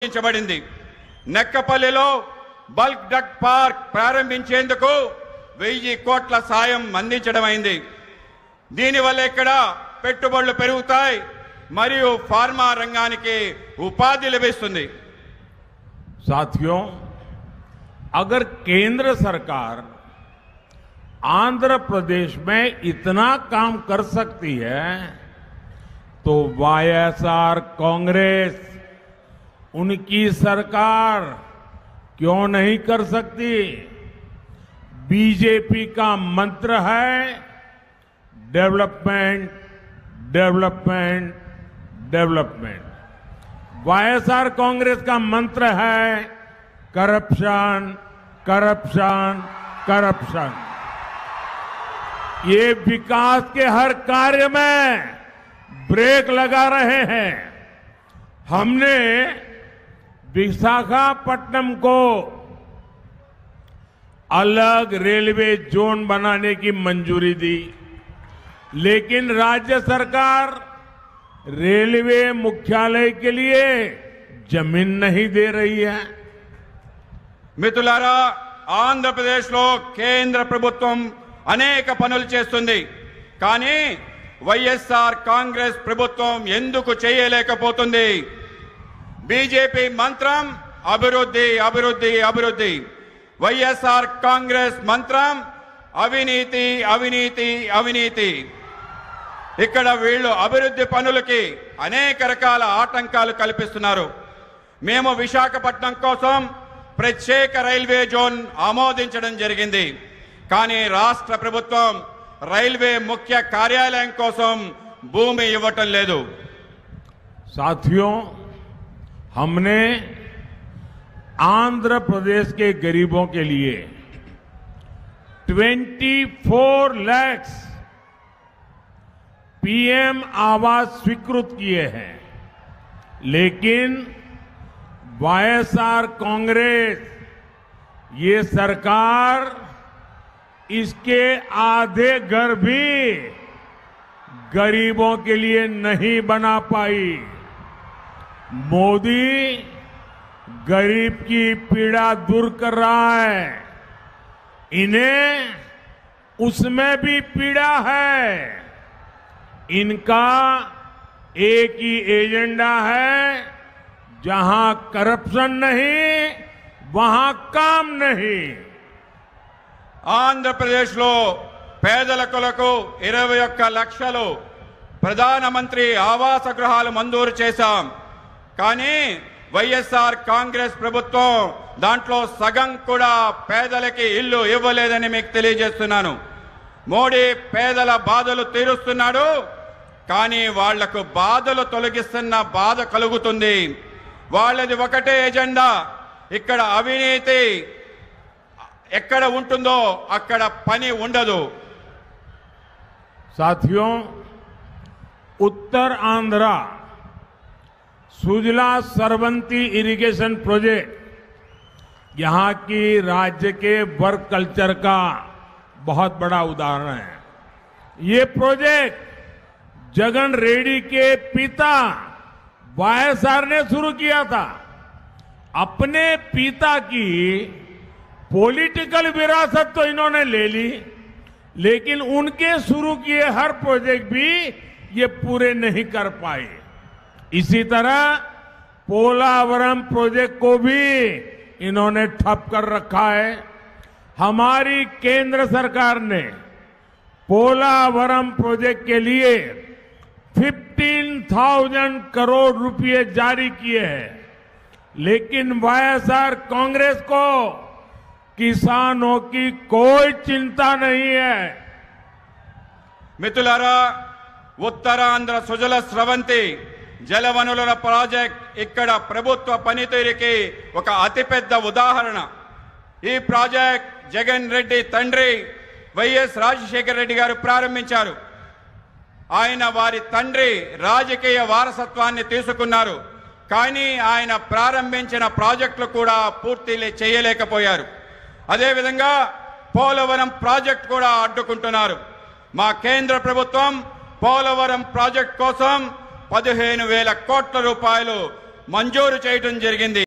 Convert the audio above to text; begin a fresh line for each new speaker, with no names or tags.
ప్రారంభించబడింది. నెక్కపల్లిలో bulk duck park ప్రారంభించేందుకు 1000 కోట్ల సాయం అందించడమైంది. దీనివల్ల ఇక్కడ పెట్టుబడులు పెరుగుతాయి మరియు ఫార్మా రంగానికి ఉపాధి లభిస్తుంది.
साथियों, अगर केंद्र सरकार आंध्र प्रदेश में इतना काम कर सकती है तो वाईएसआर कांग्रेस उनकी सरकार क्यों नहीं कर सकती? बीजेपी का मंत्र है development, development, development. YSR Congress का मंत्र है करप्शन, करप्शन, करप्शन। ये विकास के हर कार्य में ब्रेक लगा रहे हैं। हमने विशाखापट्टनम को अलग रेलवे जोन बनाने की मंजूरी दी, लेकिन राज्य सरकार रेलवे मुख्यालय के लिए जमीन नहीं दे रही है।
మిత్రులారా, ఆంధ్రప్రదేశ్లో కేంద్ర ప్రభుత్వం అనేక పనులు చేస్తుంది. కానీ వైఎస్ఆర్ కాంగ్రెస్ ప్రభుత్వం ఎందుకు చేయలేకపోతుంది? బీజేపీ మంత్రం అభివృద్ధి, అభివృద్ధి, అభివృద్ధి. వైఎస్ఆర్ కాంగ్రెస్ మంత్రం అవినీతి, అవినీతి, అవినీతి. ఇక్కడ వీళ్ళు అభివృద్ధి పనులకి అనేక రకాల ఆటంకాలు కల్పిస్తున్నారు. మేము విశాఖపట్నం కోసం ప్రత్యేక రైల్వే జోన్ ఆమోదించడం జరిగింది. కానీ రాష్ట్ర ప్రభుత్వం రైల్వే ముఖ్య కార్యాలయం కోసం భూమి ఇవ్వటం లేదు.
साथियों, हमने आंध्र प्रदेश के गरीबों के लिए 24 लाख पीएम आवास स्वीकृत किए हैं, लेकिन वाईएसआर कांग्रेस ये सरकार इसके आधे घर भी गरीबों के लिए नहीं बना पाई। मोदी गरीब की पीड़ा दूर कर रहा है, इन्हें उसमें भी पीड़ा है। इनका एक ही एजेंडा है, जहां करप्शन नहीं वहां काम नहीं।
ఆంధ్రప్రదేశ్లో పేదల కొరకు 21 లక్షలు ప్రధానమంత్రి ఆవాస గృహాలు మంజూరు చేశాం. కానీ వైఎస్ఆర్ కాంగ్రెస్ ప్రభుత్వం దాంట్లో సగం కూడా పేదలకి ఇల్లు ఇవ్వలేదని మీకు తెలియజేస్తున్నాను. మోడీ పేదల బాధలు తీరుస్తున్నాడు, కానీ వాళ్లకు బాధలు తొలగిస్తున్న బాధ కలుగుతుంది. వాళ్ళది ఒకటే ఎజెండా. ఇక్కడ అవినీతి ఎక్కడ ఉంటుందో అక్కడ పని ఉండదు.
साथियों, उत्तर आंध्रा सुजला सरवंती इरिगेशन प्रोजेक्ट यहां की राज्य के वर्क कल्चर का बहुत बड़ा उदाहरण है। ये प्रोजेक्ट जगन रेड्डी के पिता वाईएसआर ने शुरू किया था। अपने पिता की पॉलिटिकल विरासत तो इन्होंने ले ली, लेकिन उनके शुरू किए हर प्रोजेक्ट भी ये पूरे नहीं कर पाए। इसी तरह पोलावरम प्रोजेक्ट को भी इन्होंने ठप कर रखा है। हमारी केंद्र सरकार ने पोलावरम प्रोजेक्ट के लिए 15,000 करोड़ रुपए जारी किए हैं, लेकिन वाईएसआर कांग्रेस को किसानों की कोई चिंता नहीं है।
మిత్రులారా, ఉత్తరాంధ్ర సుజల స్రవంతి జలవనరుల ప్రాజెక్ట్ ఇక్కడ ప్రభుత్వ పనితీరుకి ఒక అతిపెద్ద ఉదాహరణ. ఈ ప్రాజెక్ట్ జగన్ రెడ్డి తండ్రి వైఎస్ రాజశేఖర రెడ్డి గారు ప్రారంభించారు. ఆయన వారి తండ్రి రాజకీయ వారసత్వాన్ని తీసుకున్నారు, కానీ ఆయన ప్రారంభించిన ప్రాజెక్టులు కూడా పూర్తి చేయలేకపోయారు. అదేవిధంగా పోలవరం ప్రాజెక్ట్ కూడా అడ్డుకుంటున్నారు. మా కేంద్ర ప్రభుత్వం పోలవరం ప్రాజెక్ట్ కోసం 15,000 కోట్ల రూపాయలు మంజూరు చేయడం జరిగింది.